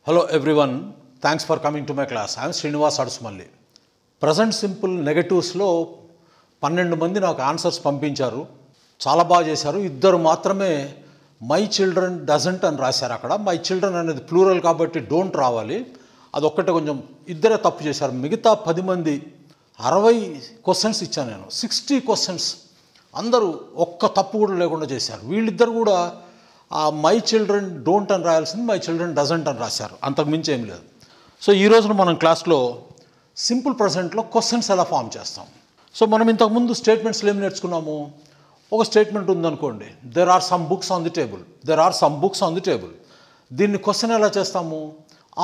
Hello everyone, thanks for coming to my class. I am Srinivas Adusumalli. Present simple negatives లో 12 మంది నాకు answers పంపించారు. చాలా బాగా చేశారు. ఇద్దరు మాత్రమే మై చిల్డ్రన్ డజంట్ అని రాశారు అక్కడ. మై చిల్డ్రన్ అనేది ప్లూరల్ కాబట్టి డోంట్ రావాలి. అదొక్కటే కొంచెం ఇద్దరే తప్పు చేశారు. మిగతా 10 మంది 60 క్వశ్చన్స్ ఇచ్చాను నేను. 60 క్వశ్చన్స్ అందరూ ఒక్క తప్పు కూడా లేకుండా చేశారు. వీళ్ళిద్దరు కూడా మై చిల్డ్రన్ డోంట్ అని రాయాల్సింది మై చిల్డ్రన్ డజంట్ అని రాశారు. అంతకు మించి ఏం లేదు. సో ఈ రోజున మనం క్లాస్లో సింపుల్ ప్రజెంట్లో క్వశ్చన్స్ ఎలా ఫామ్ చేస్తాం. సో మనం ఇంతకుముందు స్టేట్మెంట్స్లో ఏం నేర్చుకున్నాము. ఒక స్టేట్మెంట్ ఉందనుకోండి, there are some books on the table, there are some books on the table. దీన్ని క్వశ్చన్ ఎలా చేస్తాము,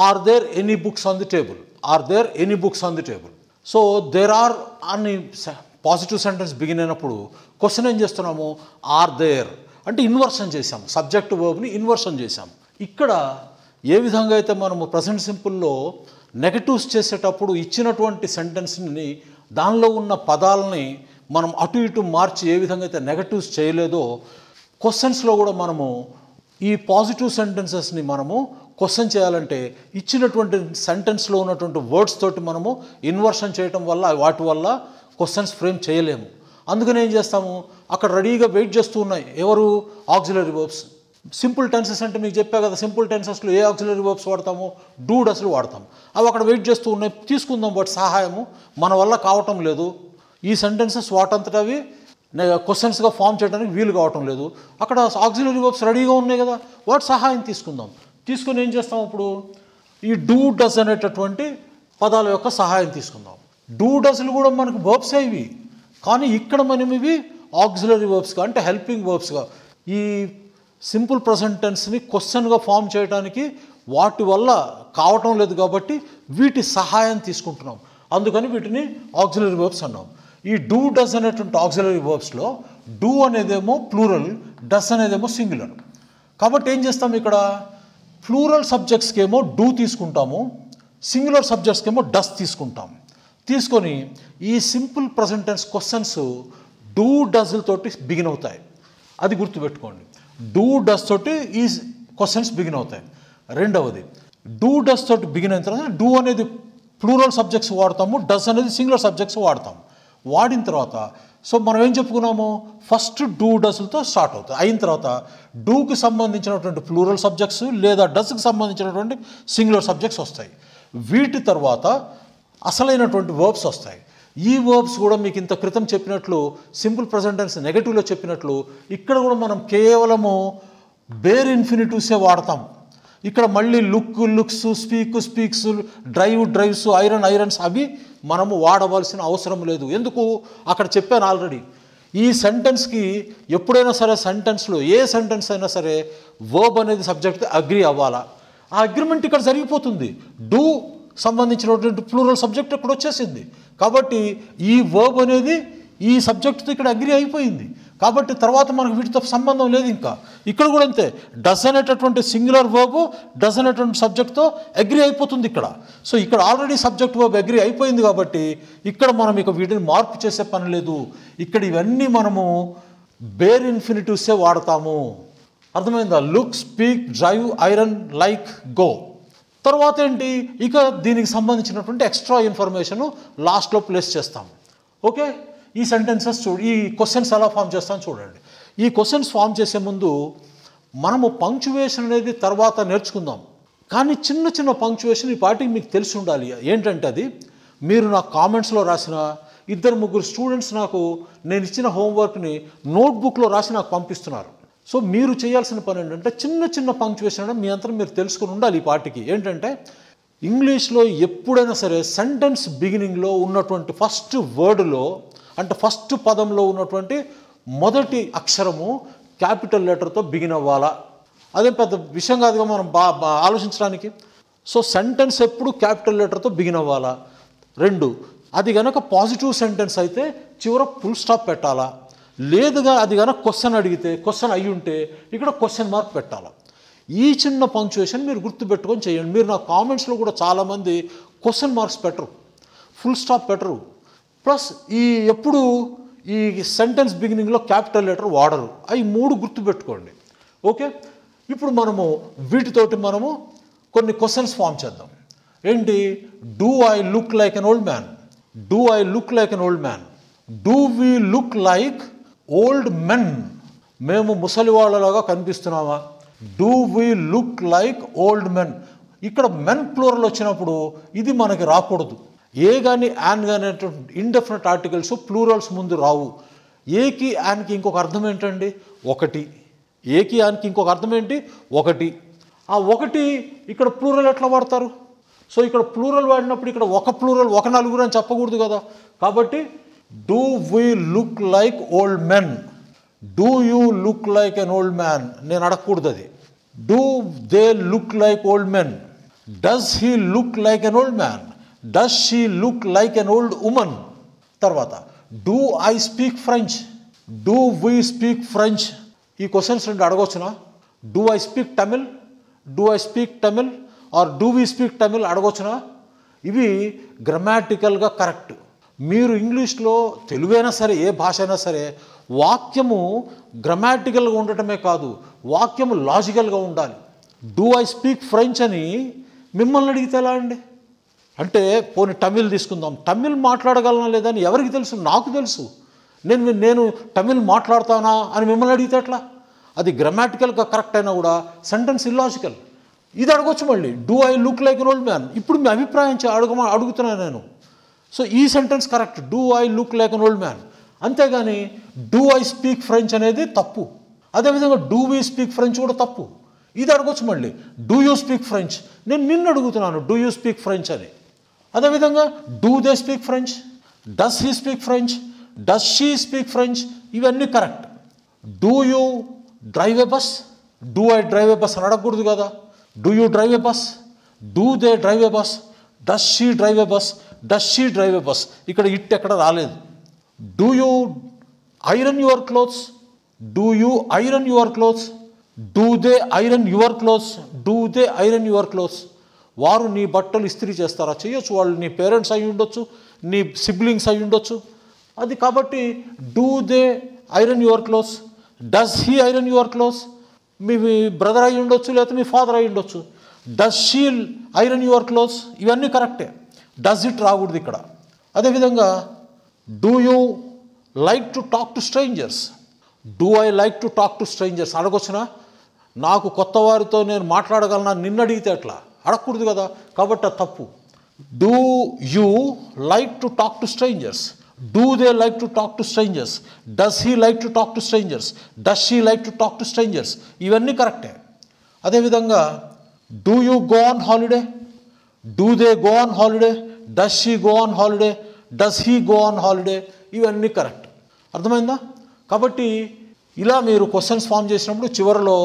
are there any books on the table, are there any books on the table. So there are అని positive sentence begin అయినప్పుడు question ఏం చేస్తున్నాము, are there అంటే inversion చేసాం, subject వర్బ్ని ఇన్వర్షన్ చేసాం. ఇక్కడ ఏ విధంగా అయితే మనము ప్రజెంట్ సింపుల్లో నెగటివ్స్ చేసేటప్పుడు ఇచ్చినటువంటి సెంటెన్స్ని దానిలో ఉన్న పదాలని మనం అటు ఇటు మార్చి ఏ విధంగా అయితే నెగటివ్స్ చేయలేదో క్వశ్చన్స్లో కూడా మనము ఈ పాజిటివ్ సెంటెన్సెస్ని మనము క్వశ్చన్ చేయాలంటే ఇచ్చినటువంటి సెంటెన్స్లో ఉన్నటువంటి వర్డ్స్ తోటి మనము ఇన్వర్షన్ చేయటం వల్ల వాటి వల్ల క్వశ్చన్స్ ఫ్రేమ్ చేయలేము. అందుకని ఏం చేస్తాము, అక్కడ రెడీగా వెయిట్ చేస్తూ ఉన్నాయి ఎవరు, ఆక్సిలరీ వర్బ్స్. సింపుల్ టెన్సెస్ అంటే మీకు చెప్పా కదా, సింపుల్ టెన్సెస్లో ఏ ఆక్సిలరీ వర్బ్స్ వాడతాము, డూ డస్లు వాడతాం. అవి అక్కడ వెయిట్ చేస్తూ ఉన్నాయి, తీసుకుందాం వాటి సహాయము. మన వల్ల కావటం లేదు, ఈ సెంటెన్సెస్ వాటంతట అవి క్వశ్చన్స్గా ఫామ్ చేయడానికి వీలు కావటం లేదు. అక్కడ ఆక్సిలరీ వర్బ్స్ రెడీగా ఉన్నాయి కదా, వాటి సహాయం తీసుకుందాం. తీసుకొని ఏం చేస్తాం, ఇప్పుడు ఈ డూ డస్ అనేటటువంటి పదాల యొక్క సహాయం తీసుకుందాం. డూ డస్లు కూడా మనకు వర్బ్సే ఇవి, కానీ ఇక్కడ మనం ఇవి ఆక్సిలరీ వర్బ్స్గా అంటే హెల్పింగ్ వర్బ్స్గా ఈ సింపుల్ ప్రజెంట్ టెన్స్ని క్వశ్చన్గా ఫామ్ చేయడానికి వాటి వల్ల కావటం లేదు కాబట్టి వీటి సహాయం తీసుకుంటున్నాం. అందుకని వీటిని ఆక్సిలరీ వర్బ్స్ అన్నాం. ఈ డూ డస్ అనేటువంటి ఆక్సిలరీ వర్బ్స్లో డూ అనేదేమో ప్లూరల్, డస్ అనేదేమో సింగులర్. కాబట్టి ఏం చేస్తాం, ఇక్కడ ప్లూరల్ సబ్జెక్ట్స్కి ఏమో డూ తీసుకుంటాము, సింగులర్ సబ్జెక్ట్స్కి ఏమో డస్ తీసుకుంటాం. తీసుకొని ఈ simple present tense questions do డస్లతోటి బిగిన్ అవుతాయి. అది గుర్తుపెట్టుకోండి, డూ డస్ తోటి ఈ క్వశ్చన్స్ బిగిన్ అవుతాయి. రెండవది, డూ డస్ తోటి బిగిన్ అయిన తర్వాత డూ అనేది ప్లూరల్ సబ్జెక్ట్స్ వాడతాము, డస్ అనేది సింగులర్ సబ్జెక్ట్స్ వాడతాము. వాడిన తర్వాత సో మనం ఏం చెప్పుకున్నాము, ఫస్ట్ డూ డస్లతో స్టార్ట్ అవుతాయి. అయిన తర్వాత డూకి సంబంధించినటువంటి ప్లూరల్ సబ్జెక్ట్స్ లేదా డస్కి సంబంధించినటువంటి సింగులర్ సబ్జెక్ట్స్ వస్తాయి. వీటి తర్వాత అసలైనటువంటి వర్బ్స్ వస్తాయి. ఈ వర్బ్స్ కూడా మీకు ఇంత క్రితం చెప్పినట్లు సింపుల్ ప్రజెంట్ టెన్స్ నెగటివ్లో చెప్పినట్లు ఇక్కడ కూడా మనం కేవలము బేర్ ఇన్ఫినిటివ్సే వాడతాం. ఇక్కడ మళ్ళీ look looks, speak speaks, drive drives, iron irons అవి మనము వాడవలసిన అవసరం లేదు. ఎందుకు, అక్కడ చెప్పాను ఆల్రెడీ. ఈ సెంటెన్స్కి ఎప్పుడైనా సరే సెంటెన్స్లో ఏ సెంటెన్స్ అయినా సరే వర్బ్ అనేది సబ్జెక్ట్ అగ్రి అవ్వాలా. ఆ అగ్రిమెంట్ ఇక్కడ జరిగిపోతుంది. డూ సంబంధించినటువంటి ప్లూరల్ సబ్జెక్ట్ ఇక్కడ వచ్చేసింది కాబట్టి ఈ వర్బ్ అనేది ఈ సబ్జెక్ట్తో ఇక్కడ అగ్రి అయిపోయింది. కాబట్టి తర్వాత మనకు వీటితో సంబంధం లేదు. ఇంకా ఇక్కడ కూడా అంతే, డస్ అనేటటువంటి సింగులర్ వర్బ్ డస్ అనేటువంటి సబ్జెక్ట్తో అగ్రి అయిపోతుంది ఇక్కడ. సో ఇక్కడ ఆల్రెడీ సబ్జెక్ట్ వర్బ్ అగ్రి అయిపోయింది కాబట్టి ఇక్కడ మనం ఇక వీటిని మార్పు చేసే పని లేదు. ఇక్కడ ఇవన్నీ మనము బేర్ ఇన్ఫినిటివ్సే వాడతాము. అర్థమైందా, look, speak, drive, iron, like, go. తర్వాత ఏంటి, ఇక దీనికి సంబంధించినటువంటి ఎక్స్ట్రా ఇన్ఫర్మేషన్ లాస్ట్లో ప్లేస్ చేస్తాం. ఓకే, ఈ సెంటెన్సెస్ ఈ క్వశ్చన్స్ ఎలా ఫామ్ చేస్తాం చూడండి. ఈ క్వశ్చన్స్ ఫామ్ చేసే ముందు మనము పంక్చువేషన్ అనేది తర్వాత నేర్చుకుందాం. కానీ చిన్న చిన్న పంక్చువేషన్ ఈ పాటికి మీకు తెలిసి ఉండాలి. ఏంటంటే అది మీరు నాకు కామెంట్స్లో రాసిన 2-3 స్టూడెంట్స్ నాకు నేను ఇచ్చిన హోంవర్క్ని నోట్బుక్లో రాసి నాకు పంపిస్తున్నారు. సో మీరు చేయాల్సిన పని ఏంటంటే చిన్న చిన్న పంక్చువేషన్ అంటే మీ అంతా మీరు తెలుసుకుని ఉండాలి. ఈ పాటికి ఏంటంటే ఇంగ్లీష్లో ఎప్పుడైనా సరే సెంటెన్స్ బిగినింగ్లో ఉన్నటువంటి ఫస్ట్ వర్డ్లో అంటే ఫస్ట్ పదంలో ఉన్నటువంటి మొదటి అక్షరము క్యాపిటల్ లెటర్తో బిగిన్ అవ్వాలా. అదేం పెద్ద విషయం కాదుగా మనం ఆలోచించడానికి. సో సెంటెన్స్ ఎప్పుడు క్యాపిటల్ లెటర్తో బిగిన్ అవ్వాలా. 2, అది కనుక పాజిటివ్ సెంటెన్స్ అయితే చివర ఫుల్ స్టాప్ పెట్టాలా. లేదుగా అది కనుక క్వశ్చన్ అడిగితే క్వశ్చన్ అయ్యి ఉంటే ఇక్కడ క్వశ్చన్ మార్క్ పెట్టాలి. ఈ చిన్న పంక్చువేషన్ మీరు గుర్తుపెట్టుకొని చేయండి. మీరు నా కామెంట్స్లో కూడా చాలామంది క్వశ్చన్ మార్క్స్ పెట్టరు, ఫుల్ స్టాప్ పెట్టరు, ప్లస్ ఎప్పుడు ఈ సెంటెన్స్ బిగినింగ్లో క్యాపిటల్ లెటర్ వాడరు. అవి 3 గుర్తుపెట్టుకోండి. ఓకే, ఇప్పుడు మనము వీటితోటి మనము కొన్ని క్వశ్చన్స్ ఫామ్ చేద్దాం. ఏంటి? Do I look like an old man? Do I look like an old man? Do we look like old men? మేము ముసలి వాళ్ళలాగా కనిపిస్తున్నామా? Do we look like old men? ఇక్కడ మెన్ ప్లూరల్ వచ్చినప్పుడు ఇది మనకి రాకూడదు. ఏ కానీ యాన్ కానీ ఇండెఫినెట్ ఆర్టికల్స్ ప్లూరల్స్ ముందు రావు. ఏకి యాన్కి ఇంకొక అర్థం ఏంటండి? ఒకటి. ఏకి యాన్కి ఇంకొక అర్థం ఏంటి? ఒకటి. ఆ ఒకటి ఇక్కడ ప్లూరల్ ఎట్లా వాడతారు? సో ఇక్కడ ప్లూరల్ వాడినప్పుడు ఇక్కడ ఒక ప్లూరల్ ఒక నలుగురు అని చెప్పకూడదు కదా. కాబట్టి do we look like old men? Do you look like an old man నేను అడగకూడదు. అది do they look like old men? Does he look like an old man? Does she look like an old woman? తర్వాత do I speak French? Do we speak French? ఈ questions రెండు అడగవచ్చునా? Do I speak Tamil? Do I speak Tamil or do we speak Tamil అడగవచ్చునా? ఇవి గ్రామాటికల్గా correct. మీరు ఇంగ్లీష్లో తెలుగైనా సరే ఏ భాష అయినా సరే వాక్యము గ్రామాటికల్గా ఉండటమే కాదు, వాక్యము లాజికల్గా ఉండాలి. డూ ఐ స్పీక్ ఫ్రెంచ్ అని మిమ్మల్ని అడిగితే ఎలా అండి? అంటే పోనీ తమిళ్ తీసుకుందాం. తమిళ్ మాట్లాడగలనా లేదా అని ఎవరికి తెలుసు? నాకు తెలుసు. నేను తమిళ్ మాట్లాడతానా అని మిమ్మల్ని అడిగితే ఎట్లా? అది గ్రామాటికల్గా కరెక్ట్ అయినా కూడా సెంటెన్స్ ఇల్లాజికల్. ఇది అడగొచ్చు మళ్ళీ. Do I look like an old man? ఇప్పుడు మీ అభిప్రాయం అడుగుతున్నాను నేను. సో ఈ sentence correct, do I look like an old man. అంతేగాని డూ ఐ స్పీక్ ఫ్రెంచ్ అనేది తప్పు. అదేవిధంగా డూ వీ స్పీక్ ఫ్రెంచ్ కూడా తప్పు. ఇది అడగొచ్చు మళ్ళీ. Do you speak French? నేను నిన్ను అడుగుతున్నాను డూ యూ స్పీక్ ఫ్రెంచ్ అని. అదేవిధంగా do they speak French? Does he speak French? Does she speak French? ఇవన్నీ correct. Do you drive a bus? Do I drive a bus అని అడగకూడదు కదా. Do you drive a bus? Do they drive a bus? Does she drive a bus? Does she drive a bus? ఇక్కడ it ఎక్కడ రాలేదు. Do you iron your clothes? Do you iron your clothes? Do they iron your clothes? Do they iron your clothes? వారు నీ బట్టలు ఇస్త్రీ చేస్తారా? చేయొచ్చు. వాళ్ళు నీ పేరెంట్స్ అయి ఉండొచ్చు, నీ సిబ్లింగ్స్ అయి ఉండొచ్చు. అది కాబట్టి do they iron your clothes? Does he iron your clothes? మీ బ్రదర్ అయి ఉండొచ్చు, లేకపోతే మీ ఫాదర్ అయి ఉండొచ్చు. Does she iron your clothes? ఇవన్నీ కరెక్టే. డస్ ఇట్ రాకూడదు ఇక్కడ. అదేవిధంగా do you like to talk to strangers? Do I like to talk to strangers అడగొచ్చునా? నాకు కొత్త వారితో నేను మాట్లాడగలనా నిన్ను అడిగితే అట్లా అడగకూడదు కదా. కాబట్టి అది తప్పు. Do you like to talk to strangers? Do they like to talk to strangers? Does he like to talk to strangers? Does she like to talk to strangers? ఇవన్నీ కరెక్టే. అదేవిధంగా do you go on holiday? Do they go on holiday? Does she go on holiday? Does he go on holiday? ఇవన్నీ correct. అర్థమైందా? కాబట్టి ఇలా మీరు questions form చేసినప్పుడు చివరిలో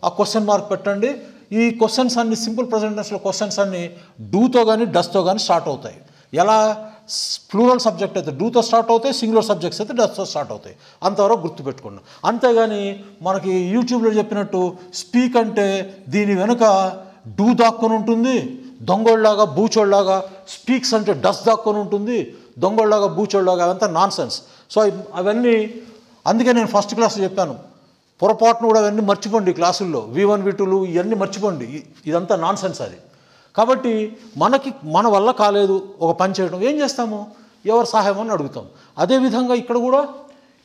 ఆ క్వశ్చన్ మార్క్ పెట్టండి. ఈ క్వశ్చన్స్ అన్ని సింపుల్ ప్రెజెంట్ టెన్స్లో క్వశ్చన్స్ అన్ని డూతో కానీ డస్తో కానీ స్టార్ట్ అవుతాయి. ఎలా? ప్లూరల్ సబ్జెక్ట్ అయితే డూతో స్టార్ట్ అవుతాయి, సింగులర్ సబ్జెక్ట్స్ అయితే డస్తో స్టార్ట్ అవుతాయి. అంతవరకు గుర్తుపెట్టుకోండి. అంతేగాని మనకి యూట్యూబ్లో చెప్పినట్టు స్పీక్ అంటే దీని వెనుక డూ దాక్కొని ఉంటుంది, దొంగోళ్ళలాగా బూచోళ్ళలాగా. స్పీక్స్ అంటే డస్ దాక్కొని ఉంటుంది, దొంగోళ్ళలాగా బూచోళ్ళలాగా. అవంతా నాన్ సెన్స్. సో అవన్నీ అందుకే నేను ఫస్ట్ క్లాస్లో చెప్పాను, పొరపాటును కూడా అవన్నీ మర్చిపోండి. క్లాసుల్లో V1 V2లు ఇవన్నీ మర్చిపోండి. ఇదంతా నాన్ సెన్స్ అది. కాబట్టి మన వల్ల కాలేదు ఒక పని చేయడం, ఏం చేస్తాము? ఎవరి సహాయం అని అడుగుతాం. అదేవిధంగా ఇక్కడ కూడా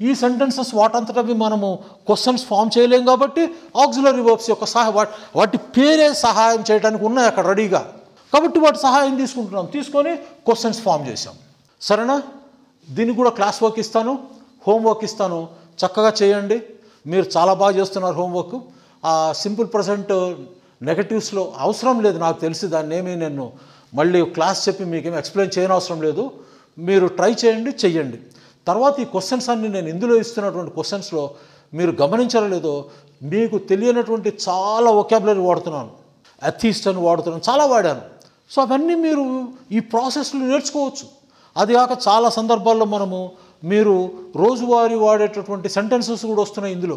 ఈ సెంటెన్సెస్ వాటంతటవి మనము క్వశ్చన్స్ ఫామ్ చేయలేం కాబట్టి ఆక్సిలరీ వర్బ్స్ యొక్క వాటి పేరే సహాయం చేయడానికి ఉన్నాయి అక్కడ రెడీగా. కాబట్టి వాటి సహాయం తీసుకొని క్వశ్చన్స్ ఫామ్ చేసాం. సరేనా? దీనికి కూడా క్లాస్ వర్క్ ఇస్తాను, హోంవర్క్ ఇస్తాను, చక్కగా చేయండి. మీరు చాలా బాగా చేస్తున్నారు హోంవర్క్. ఆ సింపుల్ ప్రజెంట్ నెగటివ్స్లో అవసరం లేదు నాకు తెలిసి, దాన్ని ఏమీ నేను మళ్ళీ క్లాస్ చెప్పి మీకేమీ ఎక్స్ప్లెయిన్ చేయని అవసరం లేదు. మీరు ట్రై చెయ్యండి. తర్వాత ఈ క్వశ్చన్స్ అన్ని నేను ఇందులో ఇస్తున్నటువంటి క్వశ్చన్స్లో మీరు గమనించారో లేదో, మీకు తెలియనటువంటి చాలా వొకాబులరీ వాడుతున్నాను. అథీస్ట్ అని వాడుతున్నాను, చాలా వాడాను. సో అవన్నీ మీరు ఈ ప్రాసెస్లో నేర్చుకోవచ్చు. అది కాక చాలా సందర్భాల్లో మీరు రోజువారీ వాడేటటువంటి సెంటెన్సెస్ కూడా వస్తున్నాయి ఇందులో.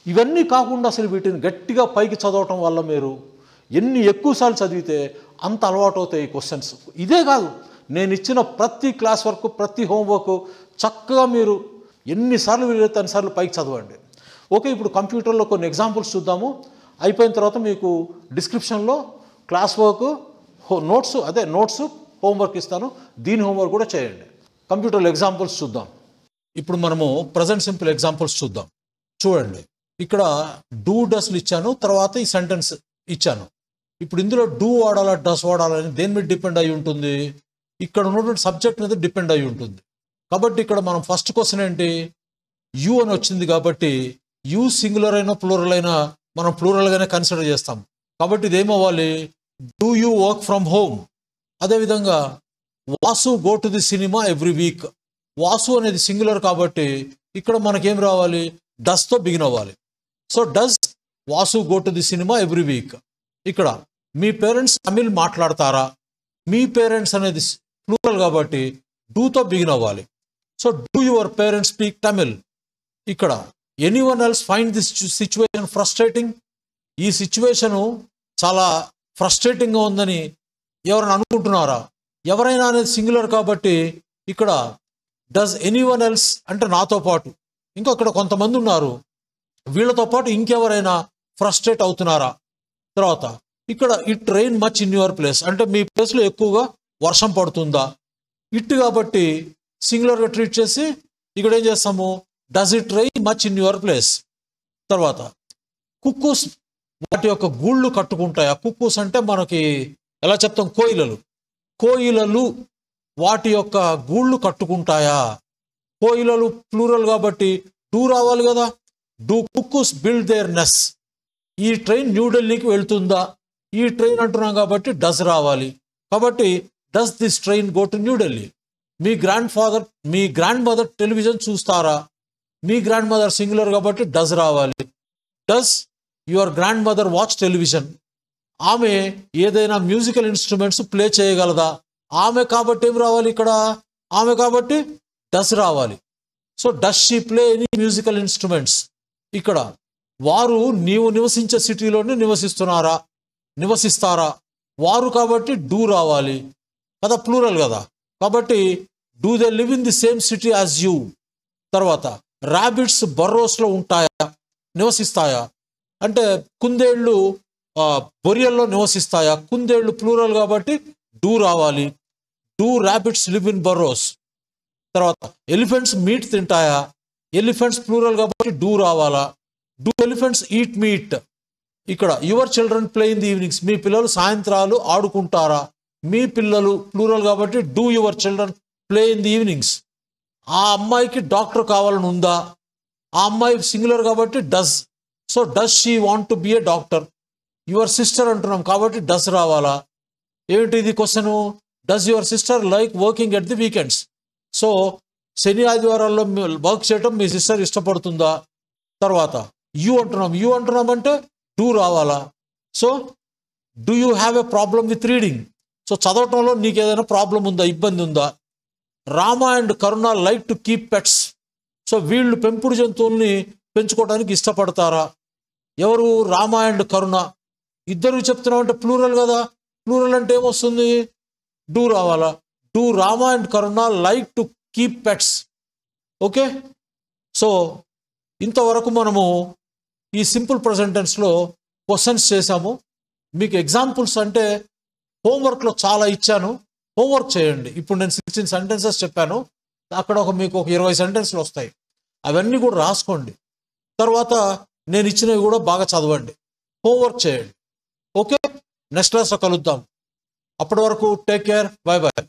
ఇవన్నీ కాకుండా అసలు వీటిని గట్టిగా పైకి చదవటం వల్ల మీరు ఎన్ని ఎక్కువసార్లు చదివితే అంత అలవాటు అవుతాయి ఈ క్వశ్చన్స్. ఇదే కాదు, నేను ఇచ్చిన ప్రతి క్లాస్ వర్క్, ప్రతి హోంవర్క్ చక్కగా మీరు ఎన్నిసార్లు వీలైతే అన్నిసార్లు పైకి చదవండి. ఓకే, ఇప్పుడు కంప్యూటర్లో కొన్ని ఎగ్జాంపుల్స్ చూద్దాము. అయిపోయిన తర్వాత మీకు డిస్క్రిప్షన్లో క్లాస్ వర్క్ నోట్స్ అదే నోట్స్ హోంవర్క్ ఇస్తాను, దీని హోంవర్క్ కూడా చేయండి. కంప్యూటర్లో ఎగ్జాంపుల్స్ చూద్దాం. ఇప్పుడు మనము ప్రజెంట్ సింపుల్ ఎగ్జాంపుల్స్ చూద్దాం. చూడండి, ఇక్కడ డూ డస్లు ఇచ్చాను, తర్వాత ఈ సెంటెన్స్ ఇచ్చాను. ఇప్పుడు ఇందులో డూ వాడాలా డస్ వాడాలని దేని మీద డిపెండ్ అయి ఉంటుంది? ఇక్కడ ఉన్నటువంటి సబ్జెక్ట్ మీద డిపెండ్ అయి ఉంటుంది. కాబట్టి ఇక్కడ మనం ఫస్ట్ క్వశ్చన్ ఏంటి, యూ అని వచ్చింది కాబట్టి యూ సింగులర్ అయినా ప్లూరల్ అయినా మనం ప్లూరల్గానే కన్సిడర్ చేస్తాం. కాబట్టి ఇదేమవ్వాలి, do you work from home. అదేవిధంగా Vasu go to the cinema every week. Vasu అనేది సింగులర్ కాబట్టి ఇక్కడ మనకేం రావాలి, డస్తో బిగిన్ అవ్వాలి. So does Vasu go to the cinema every week. ఇక్కడ మీ పేరెంట్స్ తమిళ్ మాట్లాడతారా? మీ పేరెంట్స్ అనేది ప్లూరల్ కాబట్టి డూతో బిగిన్ అవ్వాలి. So do your parents speak Tamil. ఇక్కడ anyone else find this situation frustrating. ఈ సిచ్యువేషను చాలా ఫ్రస్ట్రేటింగ్గా ఉందని ఎవరైనా అనుకుంటున్నారా? ఎవరైనా అనేది సింగులర్ కాబట్టి ఇక్కడ డస్ ఎనీవన్ ఎల్స్ అంటే నాతో పాటు ఇంకా ఇక్కడ కొంతమంది ఉన్నారు, వీళ్ళతో పాటు ఇంకెవరైనా ఫ్రస్ట్రేట్ అవుతున్నారా? తర్వాత ఇక్కడ it rain much in your place అంటే మీ ప్లేస్లో ఎక్కువగా వర్షం పడుతుందా? ఇట్ కాబట్టి సింగులర్గా ట్రీట్ చేసి ఇక్కడ ఏం చేస్తాము, does it rain much in your place. తర్వాత కుక్కూస్ వాటి యొక్క గూళ్ళు కట్టుకుంటాయా? కుక్కూస్ అంటే మనకి ఎలా చెప్తాం, కోయిలలు. కోయిలలు వాటి యొక్క గూళ్ళు కట్టుకుంటాయా? కోయిలలు ప్లూరల్ కాబట్టి డూ రావాలి కదా. Do cuckoos build their nests. ఈ ట్రైన్ న్యూఢిల్లీకి వెళ్తుందా? ఈ ట్రైన్ అంటున్నాం కాబట్టి డస్ రావాలి. కాబట్టి does this train go to New Delhi. మీ గ్రాండ్ మదర్ టెలివిజన్ చూస్తారా? మీ గ్రాండ్ మదర్ సింగులర్ కాబట్టి డస్ రావాలి. Does your grandmother watch television. ఆమె ఏదైనా మ్యూజికల్ ఇన్స్ట్రుమెంట్స్ ప్లే చేయగలదా? ఆమె కాబట్టి ఏం రావాలి ఇక్కడ, ఆమె కాబట్టి డస్ రావాలి. So does she play any musical instruments. ఇక్కడ వారు నీవు నివసించే సిటీలోనే నివసిస్తారా? వారు కాబట్టి డూ రావాలి కదా, ప్లూరల్ కదా. కాబట్టి do they live in the same city as you. తర్వాత ర్యాబిట్స్ బర్రోస్లో ఉంటాయా, నివసిస్తాయా? అంటే కుందేళ్ళు బొరియల్లో నివసిస్తాయా? కుందేళ్ళు ప్లూరల్ కాబట్టి డూ రావాలి. Do rabbits live in burrows. తర్వాత ఎలిఫెంట్స్ మీట్ తింటాయా? ఎలిఫెంట్స్ ప్లూరల్ కాబట్టి డూ రావాలా? Do elephants eat meat. ఇక్కడ your children play in the evenings. మీ పిల్లలు సాయంత్రాలు ఆడుకుంటారా? మీ పిల్లలు ప్లూరల్ కాబట్టి do your children play in the evenings. ఆ అమ్మాయికి డాక్టర్ కావాలని ఉందా? ఆ అమ్మాయి సింగులర్ కాబట్టి does. So does she want to be a doctor. Your sister అంటున్నాం కాబట్టి డస్ రావాలా? ఏమిటి ఇది question, does your sister like working at the weekends. So శని ఆదివారాల్లో వర్క్ చేయటం మీ సిస్టర్ ఇష్టపడుతుందా? తర్వాత యూ అంటున్నాం అంటే డూ రావాలా? So do you have a problem with reading. So చదవటంలో నీకు ఏదైనా ప్రాబ్లం ఉందా, ఇబ్బంది ఉందా? Rama and Karuna like to keep pets. So వీళ్ళు పెంపుడు జంతువుల్ని పెంచుకోవడానికి ఇష్టపడతారా? ఎవరు, రామ అండ్ కరుణ. ఇద్దరు చెప్తున్నాం అంటే ప్లూరల్ కదా. ప్లూరల్ అంటే ఏమొస్తుంది, డూ రావాలా? Do Rama and Karuna like to keep pets. Okay, so ఇంతవరకు మనము ఈ సింపుల్ ప్రెజెంట్ టెన్స్లో క్వశ్చన్స్ చేశాము. మీకు ఎగ్జాంపుల్స్ అంటే హోంవర్క్లో చాలా ఇచ్చాను, హోంవర్క్ చేయండి. ఇప్పుడు నేను 16 సెంటెన్సెస్ చెప్పాను, అక్కడ మీకు ఒక 20 సెంటెన్స్లు వస్తాయి. అవన్నీ కూడా రాసుకోండి. తర్వాత నేను ఇచ్చినవి కూడా బాగా చదవండి, హోంవర్క్ చేయండి. ఓకే, నెక్స్ట్ క్లాస్లో కలుద్దాం. అప్పటి వరకు టేక్ కేర్, బాయ్ బాయ్.